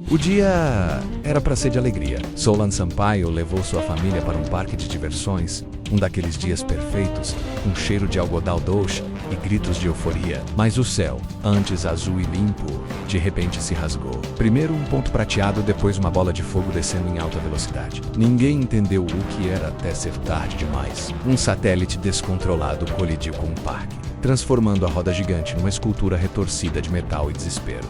O dia era para ser de alegria. Solan Sampaio levou sua família para um parque de diversões, um daqueles dias perfeitos, com cheiro de algodão doce e gritos de euforia. Mas o céu, antes azul e limpo, de repente se rasgou. Primeiro um ponto prateado, depois uma bola de fogo descendo em alta velocidade. Ninguém entendeu o que era até ser tarde demais. Um satélite descontrolado colidiu com o parque, transformando a roda gigante numa escultura retorcida de metal e desespero.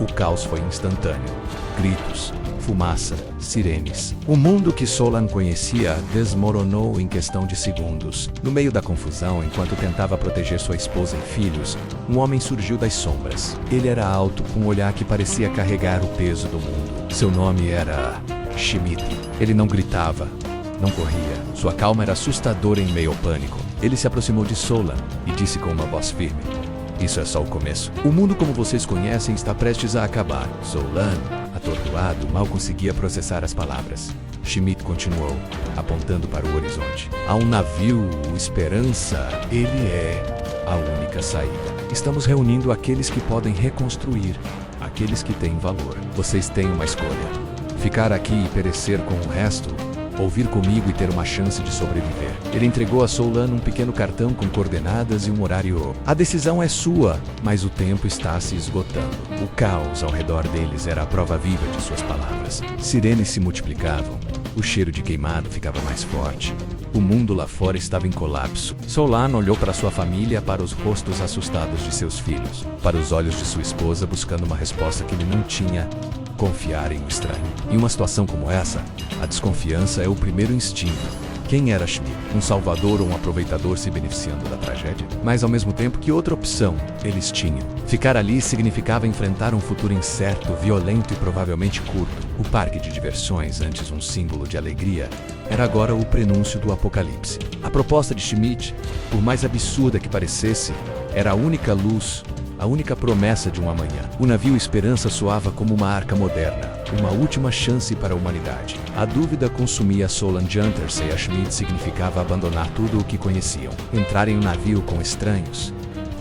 O caos foi instantâneo. Gritos, fumaça, sirenes. O mundo que Solan conhecia desmoronou em questão de segundos. No meio da confusão, enquanto tentava proteger sua esposa e filhos, um homem surgiu das sombras. Ele era alto, com um olhar que parecia carregar o peso do mundo. Seu nome era Schmidt. Ele não gritava, não corria. Sua calma era assustadora em meio ao pânico. Ele se aproximou de Solan e disse com uma voz firme: "Isso é só o começo. O mundo como vocês conhecem está prestes a acabar." Solan, atordoado, mal conseguia processar as palavras. Schmidt continuou, apontando para o horizonte. "Há um navio, o Esperança. Ele é a única saída. Estamos reunindo aqueles que podem reconstruir, aqueles que têm valor. Vocês têm uma escolha: ficar aqui e perecer com o resto, ou vir comigo e ter uma chance de sobreviver." Ele entregou a Solan um pequeno cartão com coordenadas e um horário. "A decisão é sua, mas o tempo está se esgotando." O caos ao redor deles era a prova viva de suas palavras. Sirenes se multiplicavam. O cheiro de queimado ficava mais forte. O mundo lá fora estava em colapso. Solan olhou para sua família, para os rostos assustados de seus filhos, para os olhos de sua esposa, buscando uma resposta que ele não tinha: confiar em um estranho. Em uma situação como essa, a desconfiança é o primeiro instinto. Quem era Schmidt? Um salvador ou um aproveitador se beneficiando da tragédia? Mas ao mesmo tempo, que outra opção eles tinham? Ficar ali significava enfrentar um futuro incerto, violento e provavelmente curto. O parque de diversões, antes um símbolo de alegria, era agora o prenúncio do apocalipse. A proposta de Schmidt, por mais absurda que parecesse, era a única luz, a única promessa de um amanhã. O navio Esperança soava como uma arca moderna, uma última chance para a humanidade. A dúvida consumia Solan Juntersay e a Schmidt significava abandonar tudo o que conheciam, entrar em um navio com estranhos,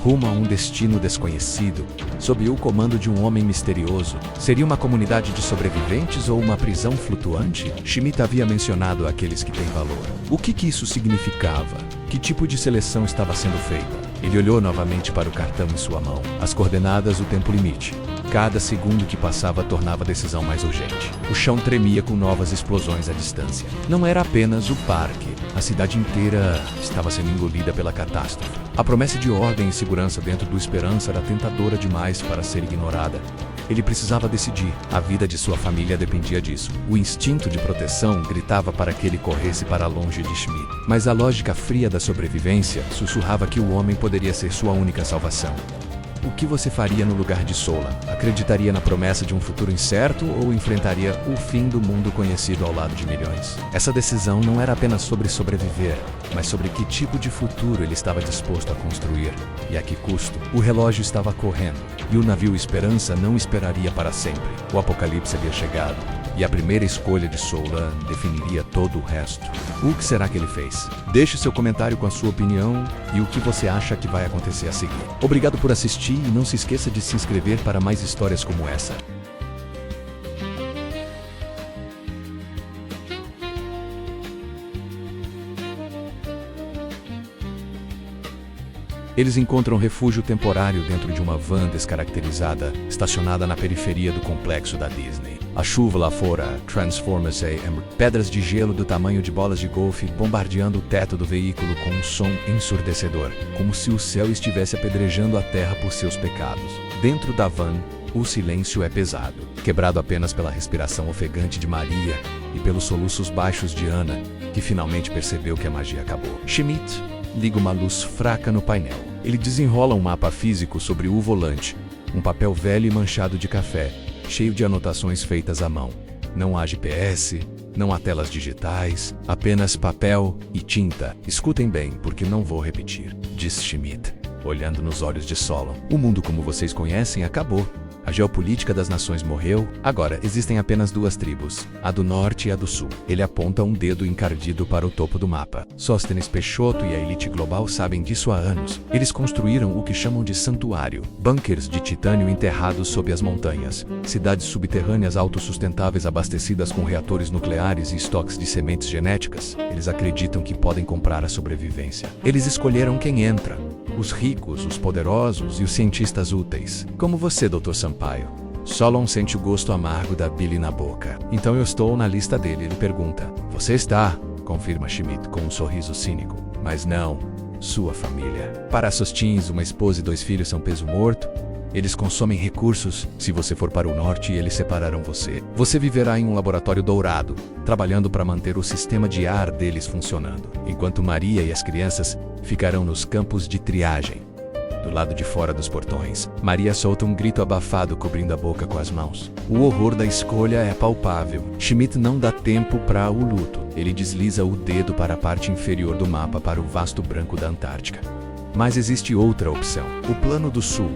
rumo a um destino desconhecido, sob o comando de um homem misterioso. Seria uma comunidade de sobreviventes ou uma prisão flutuante? Schmidt havia mencionado aqueles que têm valor. O que isso significava? Que tipo de seleção estava sendo feita? Ele olhou novamente para o cartão em sua mão. As coordenadas, o tempo limite. Cada segundo que passava tornava a decisão mais urgente. O chão tremia com novas explosões à distância. Não era apenas o parque. A cidade inteira estava sendo engolida pela catástrofe. A promessa de ordem e segurança dentro do Esperança era tentadora demais para ser ignorada. Ele precisava decidir. A vida de sua família dependia disso. O instinto de proteção gritava para que ele corresse para longe de Schmidt. Mas a lógica fria da sobrevivência sussurrava que o homem poderia ser sua única salvação. O que você faria no lugar de Solan? Acreditaria na promessa de um futuro incerto ou enfrentaria o fim do mundo conhecido ao lado de milhões? Essa decisão não era apenas sobre sobreviver, mas sobre que tipo de futuro ele estava disposto a construir e a que custo. O relógio estava correndo e o navio Esperança não esperaria para sempre. O apocalipse havia chegado e a primeira escolha de Solan definiria todo o resto. O que será que ele fez? Deixe seu comentário com a sua opinião e o que você acha que vai acontecer a seguir. Obrigado por assistir e não se esqueça de se inscrever para mais histórias como essa. Eles encontram refúgio temporário dentro de uma van descaracterizada, estacionada na periferia do complexo da Disney. A chuva lá fora transforma-se em pedras de gelo do tamanho de bolas de golfe bombardeando o teto do veículo com um som ensurdecedor, como se o céu estivesse apedrejando a terra por seus pecados. Dentro da van, o silêncio é pesado, quebrado apenas pela respiração ofegante de Maria e pelos soluços baixos de Ana, que finalmente percebeu que a magia acabou. Schmidt liga uma luz fraca no painel. Ele desenrola um mapa físico sobre o volante, um papel velho e manchado de café, cheio de anotações feitas à mão. Não há GPS, não há telas digitais, apenas papel e tinta. Escutem bem, porque não vou repetir, diz Schmidt, olhando nos olhos de Solan. O mundo como vocês conhecem acabou. A geopolítica das nações morreu, agora existem apenas duas tribos, a do norte e a do sul. Ele aponta um dedo encardido para o topo do mapa. Sóstenes Peixoto e a elite global sabem disso há anos. Eles construíram o que chamam de santuário, bunkers de titânio enterrados sob as montanhas, cidades subterrâneas autossustentáveis abastecidas com reatores nucleares e estoques de sementes genéticas. Eles acreditam que podem comprar a sobrevivência. Eles escolheram quem entra: os ricos, os poderosos e os cientistas úteis. Como você, Dr. Sampaio. Solon sente o gosto amargo da bile na boca. Então eu estou na lista dele. Ele pergunta: você está? Confirma Schmidt com um sorriso cínico. Mas não, sua família. Para seus teens, uma esposa e 2 filhos são peso morto. Eles consomem recursos. Se você for para o norte, eles separarão você. Você viverá em um laboratório dourado, trabalhando para manter o sistema de ar deles funcionando, enquanto Maria e as crianças ficarão nos campos de triagem, do lado de fora dos portões. Maria solta um grito abafado, cobrindo a boca com as mãos. O horror da escolha é palpável. Schmidt não dá tempo para o luto. Ele desliza o dedo para a parte inferior do mapa, para o vasto branco da Antártica. Mas existe outra opção: o Plano do Sul.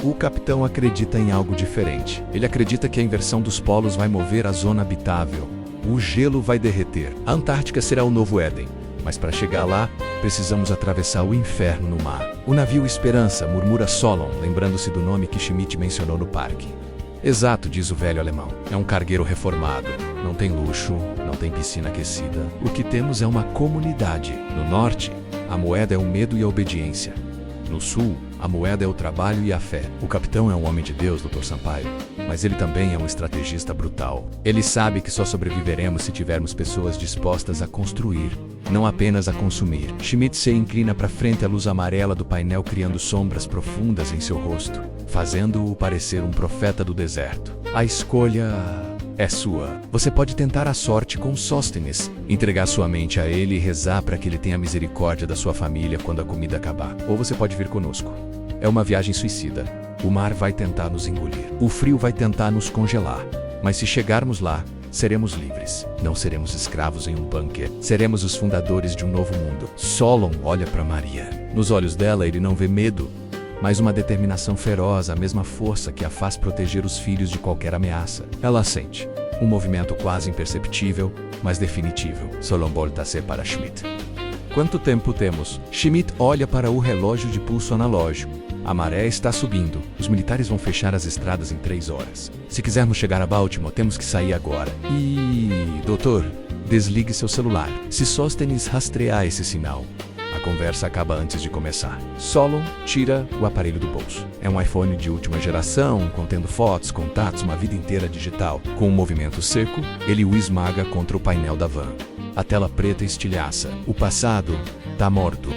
O capitão acredita em algo diferente. Ele acredita que a inversão dos polos vai mover a zona habitável. O gelo vai derreter. A Antártica será o novo Éden. Mas para chegar lá, precisamos atravessar o inferno no mar. O navio Esperança, murmura Solon, lembrando-se do nome que Schmidt mencionou no parque. Exato, diz o velho alemão. É um cargueiro reformado. Não tem luxo, não tem piscina aquecida. O que temos é uma comunidade. No norte, a moeda é o medo e a obediência. No sul, a moeda é o trabalho e a fé. O capitão é um homem de Deus, Dr. Sampaio, mas ele também é um estrategista brutal. Ele sabe que só sobreviveremos se tivermos pessoas dispostas a construir, não apenas a consumir. Schmidt se inclina para frente à luz amarela do painel, criando sombras profundas em seu rosto, fazendo-o parecer um profeta do deserto. A escolha é sua. Você pode tentar a sorte com Sóstenes, entregar sua mente a ele e rezar para que ele tenha misericórdia da sua família quando a comida acabar. Ou você pode vir conosco. É uma viagem suicida. O mar vai tentar nos engolir. O frio vai tentar nos congelar. Mas se chegarmos lá, seremos livres. Não seremos escravos em um bunker. Seremos os fundadores de um novo mundo. Solon olha para Maria. Nos olhos dela ele não vê medo, mas uma determinação feroz, a mesma força que a faz proteger os filhos de qualquer ameaça. Ela sente um movimento quase imperceptível, mas definitivo. Solon volta-se para Schmidt. Quanto tempo temos? Schmidt olha para o relógio de pulso analógico. A maré está subindo. Os militares vão fechar as estradas em 3 horas. Se quisermos chegar a Baltimore, temos que sair agora. Doutor, desligue seu celular. Se Sóstenes rastrear esse sinal, a conversa acaba antes de começar. Solon tira o aparelho do bolso. É um iPhone de última geração, contendo fotos, contatos, uma vida inteira digital. Com um movimento seco, ele o esmaga contra o painel da van. A tela preta estilhaça. O passado tá morto.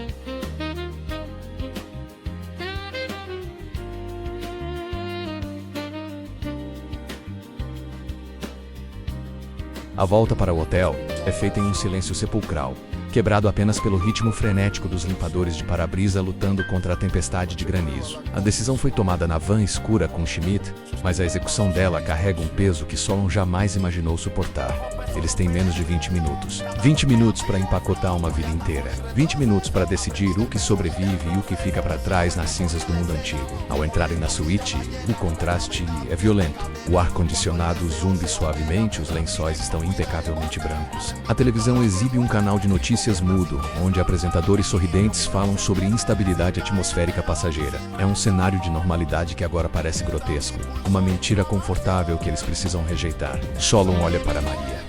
A volta para o hotel é feita em um silêncio sepulcral, quebrado apenas pelo ritmo frenético dos limpadores de para-brisa lutando contra a tempestade de granizo. A decisão foi tomada na van escura com Schmidt, mas a execução dela carrega um peso que Solon jamais imaginou suportar. Eles têm menos de 20 minutos. 20 minutos para empacotar uma vida inteira. 20 minutos para decidir o que sobrevive e o que fica para trás nas cinzas do mundo antigo. Ao entrarem na suíte, o contraste é violento. O ar-condicionado zumbi suavemente, os lençóis estão impecavelmente brancos. A televisão exibe um canal de notícias mudo, onde apresentadores sorridentes falam sobre instabilidade atmosférica passageira. É um cenário de normalidade que agora parece grotesco. Uma mentira confortável que eles precisam rejeitar. Solon olha para Maria.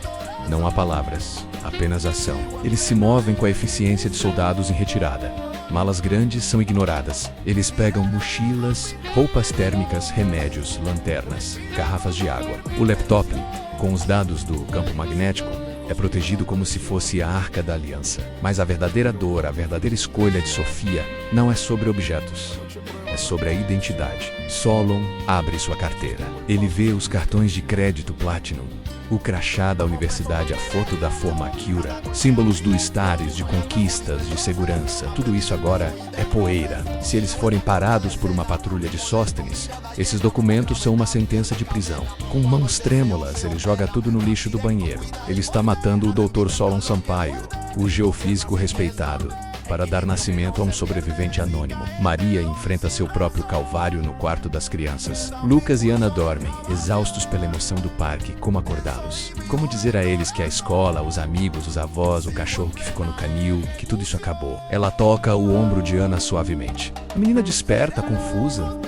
Não há palavras, apenas ação. Eles se movem com a eficiência de soldados em retirada. Malas grandes são ignoradas. Eles pegam mochilas, roupas térmicas, remédios, lanternas, garrafas de água. O laptop, com os dados do campo magnético, é protegido como se fosse a Arca da Aliança. Mas a verdadeira dor, a verdadeira escolha de Sofia, não é sobre objetos. É sobre a identidade. Solon abre sua carteira. Ele vê os cartões de crédito Platinum, o crachá da universidade, a foto da formatura, símbolos do status, de conquistas, de segurança. Tudo isso agora é poeira. Se eles forem parados por uma patrulha de Sóstenes, esses documentos são uma sentença de prisão. Com mãos trêmulas, ele joga tudo no lixo do banheiro. Ele está matando o Dr. Solon Sampaio, o geofísico respeitado. para dar nascimento a um sobrevivente anônimo. Maria enfrenta seu próprio calvário no quarto das crianças. Lucas e Ana dormem, exaustos pela emoção do parque. Como acordá-los? Como dizer a eles que a escola, os amigos, os avós, o cachorro que ficou no canil, que tudo isso acabou? Ela toca o ombro de Ana suavemente. A menina desperta, confusa.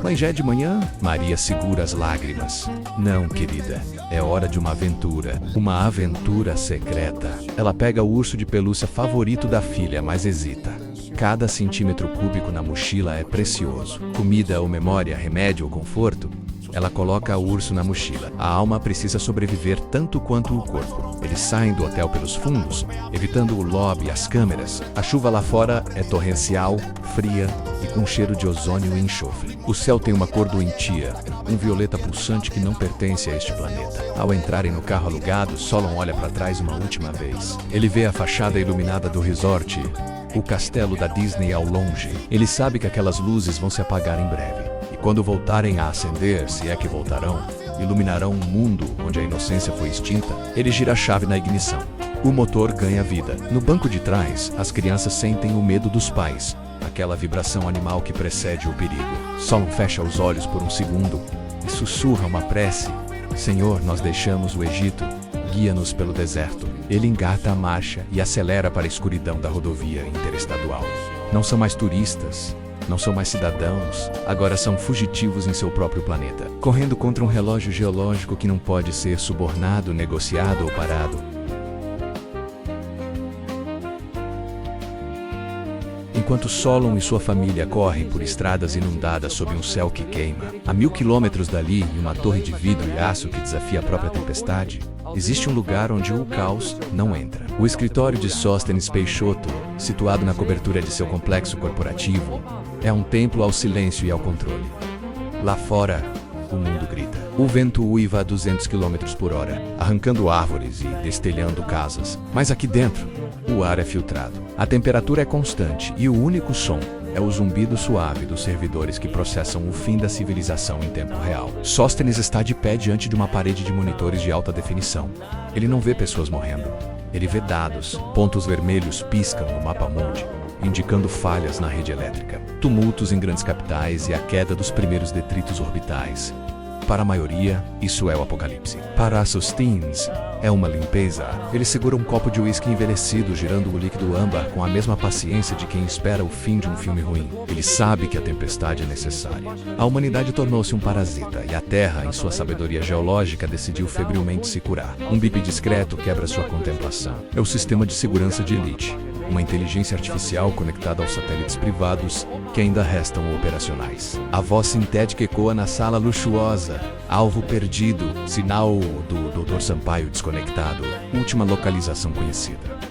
Mas já é de manhã? Maria segura as lágrimas. Não, querida. É hora de uma aventura. Uma aventura secreta. Ela pega o urso de pelúcia favorito da filha, mas hesita. Cada centímetro cúbico na mochila é precioso. Comida ou memória, remédio ou conforto? Ela coloca o urso na mochila. A alma precisa sobreviver tanto quanto o corpo. Eles saem do hotel pelos fundos, evitando o lobby e as câmeras. A chuva lá fora é torrencial, fria e com cheiro de ozônio e enxofre. O céu tem uma cor doentia, um violeta pulsante que não pertence a este planeta. Ao entrarem no carro alugado, Solon olha para trás uma última vez. Ele vê a fachada iluminada do resort, o castelo da Disney ao longe. Ele sabe que aquelas luzes vão se apagar em breve. E quando voltarem a acender, se é que voltarão, iluminarão um mundo onde a inocência foi extinta. Ele gira a chave na ignição. O motor ganha vida. No banco de trás, as crianças sentem o medo dos pais, aquela vibração animal que precede o perigo. Solon fecha os olhos por um segundo e sussurra uma prece. Senhor, nós deixamos o Egito, guia-nos pelo deserto. Ele engata a marcha e acelera para a escuridão da rodovia interestadual. Não são mais turistas, não são mais cidadãos, agora são fugitivos em seu próprio planeta, correndo contra um relógio geológico que não pode ser subornado, negociado ou parado. Enquanto Solon e sua família correm por estradas inundadas sob um céu que queima, a 1000 quilômetros dali, em uma torre de vidro e aço que desafia a própria tempestade, existe um lugar onde o caos não entra. O escritório de Sóstenes Peixoto, situado na cobertura de seu complexo corporativo, é um templo ao silêncio e ao controle. Lá fora, o mundo grita. O vento uiva a 200 km por hora, arrancando árvores e destelhando casas. Mas aqui dentro, o ar é filtrado. A temperatura é constante e o único som é o zumbido suave dos servidores que processam o fim da civilização em tempo real. Sóstenes está de pé diante de uma parede de monitores de alta definição. Ele não vê pessoas morrendo. Ele vê dados. Pontos vermelhos piscam no mapa-mundi, indicando falhas na rede elétrica, tumultos em grandes capitais e a queda dos primeiros detritos orbitais. Para a maioria, isso é o apocalipse. Para Sóstenes, é uma limpeza. Ele segura um copo de uísque envelhecido, girando o líquido âmbar com a mesma paciência de quem espera o fim de um filme ruim. Ele sabe que a tempestade é necessária. A humanidade tornou-se um parasita e a Terra, em sua sabedoria geológica, decidiu febrilmente se curar. Um bip discreto quebra sua contemplação. É o sistema de segurança de elite. Uma inteligência artificial conectada aos satélites privados que ainda restam operacionais. A voz sintética ecoa na sala luxuosa. Alvo perdido, sinal do Dr. Sampaio desconectado, última localização conhecida.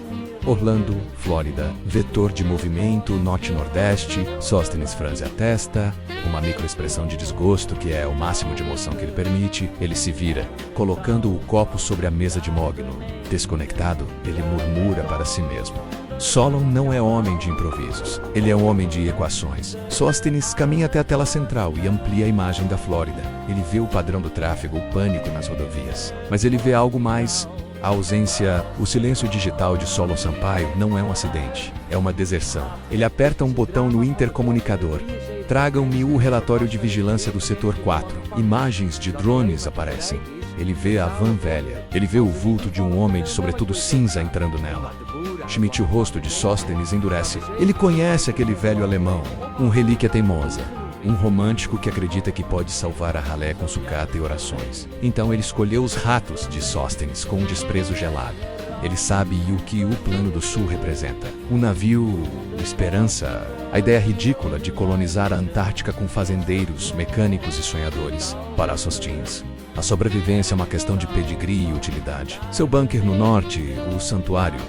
Orlando, Flórida, vetor de movimento, norte-nordeste, Sóstenes franze a testa, uma microexpressão de desgosto que é o máximo de emoção que ele permite. Ele se vira, colocando o copo sobre a mesa de mogno. Desconectado, ele murmura para si mesmo. Solon não é homem de improvisos, ele é um homem de equações. Sóstenes caminha até a tela central e amplia a imagem da Flórida. Ele vê o padrão do tráfego, o pânico nas rodovias. Mas ele vê algo mais. A ausência, o silêncio digital de Solon Sampaio não é um acidente, é uma deserção. Ele aperta um botão no intercomunicador. Tragam-me o relatório de vigilância do setor 4. Imagens de drones aparecem. Ele vê a van velha. Ele vê o vulto de um homem de sobretudo cinza entrando nela. Schmidt, o rosto de Sóstenes endurece. Ele conhece aquele velho alemão, um relíquia teimosa. Um romântico que acredita que pode salvar a ralé com sucata e orações. Então ele escolheu os ratos de Sóstenes com um desprezo gelado. Ele sabe o que o Plano do Sul representa. Um navio esperança. A ideia ridícula de colonizar a Antártica com fazendeiros, mecânicos e sonhadores. Para Sóstenes, a sobrevivência é uma questão de pedigree e utilidade. Seu bunker no norte, o Santuário,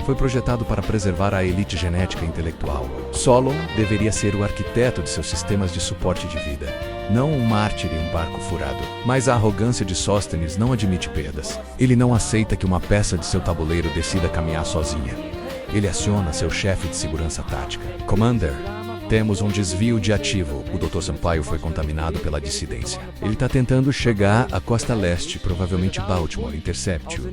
foi projetado para preservar a elite genética e intelectual. Solon deveria ser o arquiteto de seus sistemas de suporte de vida, não um mártir em um barco furado. Mas a arrogância de Sóstenes não admite perdas. Ele não aceita que uma peça de seu tabuleiro decida caminhar sozinha. Ele aciona seu chefe de segurança tática. Commander, Temos um desvio de ativo. O Dr. Sampaio foi contaminado pela dissidência. Ele está tentando chegar à costa leste, provavelmente Baltimore. Intercepte-o.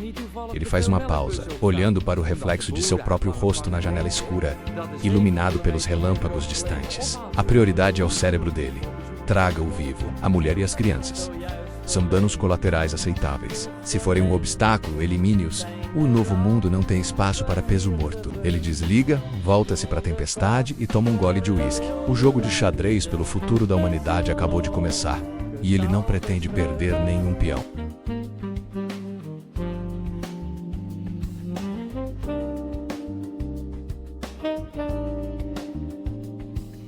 Ele faz uma pausa, olhando para o reflexo de seu próprio rosto na janela escura, iluminado pelos relâmpagos distantes. A prioridade é o cérebro dele. Traga-o vivo, a mulher e as crianças. São danos colaterais aceitáveis. Se forem um obstáculo, elimine-os. O novo mundo não tem espaço para peso morto. Ele desliga, volta-se para a tempestade e toma um gole de uísque. O jogo de xadrez pelo futuro da humanidade acabou de começar. E ele não pretende perder nenhum peão.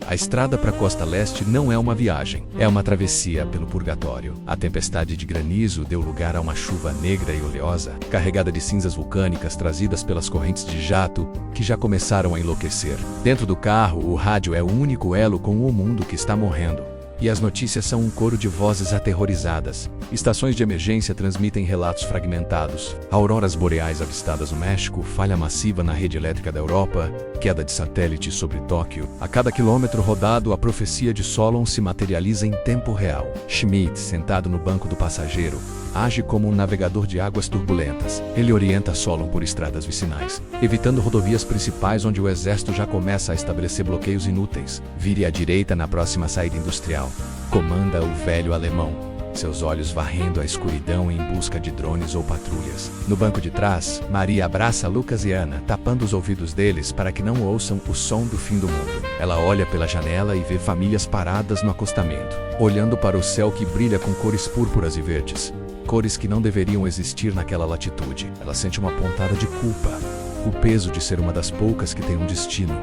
A estrada para a costa leste não é uma viagem, é uma travessia pelo purgatório. A tempestade de granizo deu lugar a uma chuva negra e oleosa, carregada de cinzas vulcânicas trazidas pelas correntes de jato que já começaram a enlouquecer. Dentro do carro, o rádio é o único elo com o mundo que está morrendo. E as notícias são um coro de vozes aterrorizadas. Estações de emergência transmitem relatos fragmentados. Auroras boreais avistadas no México, falha massiva na rede elétrica da Europa, queda de satélite sobre Tóquio. A cada quilômetro rodado, a profecia de Solon se materializa em tempo real. Schmidt, sentado no banco do passageiro, age como um navegador de águas turbulentas. Ele orienta Solon por estradas vicinais, evitando rodovias principais onde o exército já começa a estabelecer bloqueios inúteis. Vire à direita na próxima saída industrial. Comanda o velho alemão, seus olhos varrendo a escuridão em busca de drones ou patrulhas. No banco de trás, Maria abraça Lucas e Ana, tapando os ouvidos deles para que não ouçam o som do fim do mundo. Ela olha pela janela e vê famílias paradas no acostamento, olhando para o céu que brilha com cores púrpuras e verdes. Cores que não deveriam existir naquela latitude. Ela sente uma pontada de culpa, o peso de ser uma das poucas que tem um destino,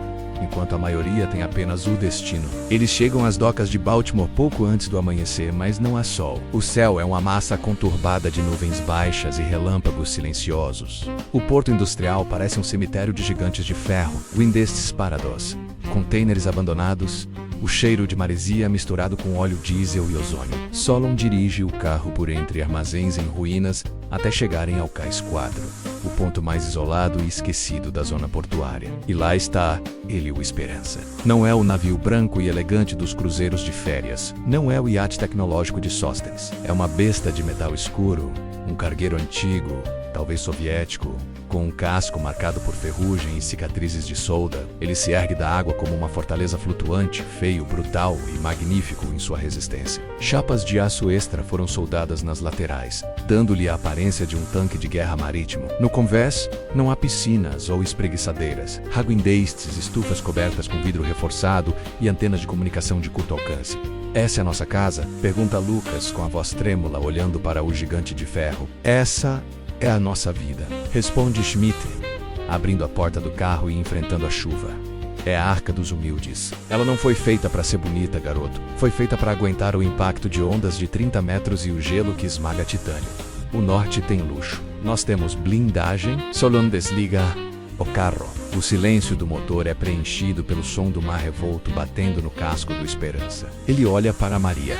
enquanto a maioria tem apenas o destino. Eles chegam às docas de Baltimore pouco antes do amanhecer, mas não há sol. O céu é uma massa conturbada de nuvens baixas e relâmpagos silenciosos. O porto industrial parece um cemitério de gigantes de ferro, Windestes Parados, containers abandonados, o cheiro de maresia misturado com óleo diesel e ozônio. Solon dirige o carro por entre armazéns em ruínas até chegarem ao Cais 4, o ponto mais isolado e esquecido da zona portuária. E lá está ele, o Esperança. Não é o navio branco e elegante dos cruzeiros de férias. Não é o iate tecnológico de Sóstenes. É uma besta de metal escuro, um cargueiro antigo, talvez soviético, com um casco marcado por ferrugem e cicatrizes de solda. Ele se ergue da água como uma fortaleza flutuante, feio, brutal e magnífico em sua resistência. Chapas de aço extra foram soldadas nas laterais, dando-lhe a aparência de um tanque de guerra marítimo. No convés, não há piscinas ou espreguiçadeiras, raguindestes, estufas cobertas com vidro reforçado e antenas de comunicação de curto alcance. Essa é a nossa casa? Pergunta Lucas com a voz trêmula, olhando para o gigante de ferro. Essa é a nossa vida, responde Schmidt, abrindo a porta do carro e enfrentando a chuva. É a arca dos humildes. Ela não foi feita para ser bonita, garoto. Foi feita para aguentar o impacto de ondas de 30 metros e o gelo que esmaga titânio. O norte tem luxo. Nós temos blindagem. Solon desliga o carro. O silêncio do motor é preenchido pelo som do mar revolto batendo no casco do Esperança. Ele olha para Maria.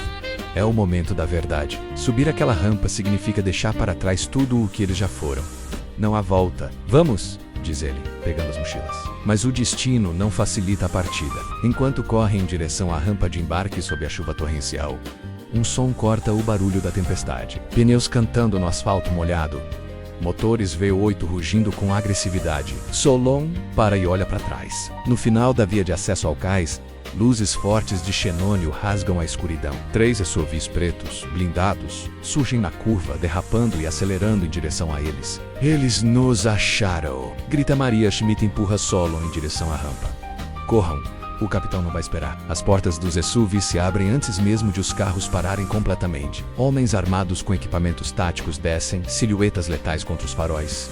É o momento da verdade. Subir aquela rampa significa deixar para trás tudo o que eles já foram. Não há volta. Vamos, diz ele, pegando as mochilas. Mas o destino não facilita a partida. Enquanto correm em direção à rampa de embarque sob a chuva torrencial, um som corta o barulho da tempestade. Pneus cantando no asfalto molhado. Motores V8 rugindo com agressividade. Solon para e olha para trás. No final da via de acesso ao cais, luzes fortes de xenônio rasgam a escuridão. 3 SUVs pretos, blindados, surgem na curva, derrapando e acelerando em direção a eles. Eles nos acharam! Grita Maria. Schmidt empurra Solon em direção à rampa. Corram! O capitão não vai esperar. As portas dos SUVs se abrem antes mesmo de os carros pararem completamente. Homens armados com equipamentos táticos descem, silhuetas letais contra os faróis.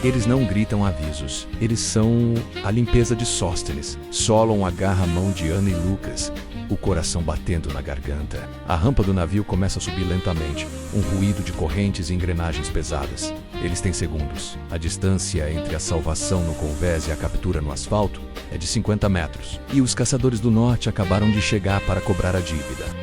Eles não gritam avisos. Eles são a limpeza de Sóstenes. Solon agarra a mão de Ana e Lucas, o coração batendo na garganta. A rampa do navio começa a subir lentamente, um ruído de correntes e engrenagens pesadas. Eles têm segundos. A distância entre a salvação no convés e a captura no asfalto é de 50 metros. E os caçadores do norte acabaram de chegar para cobrar a dívida.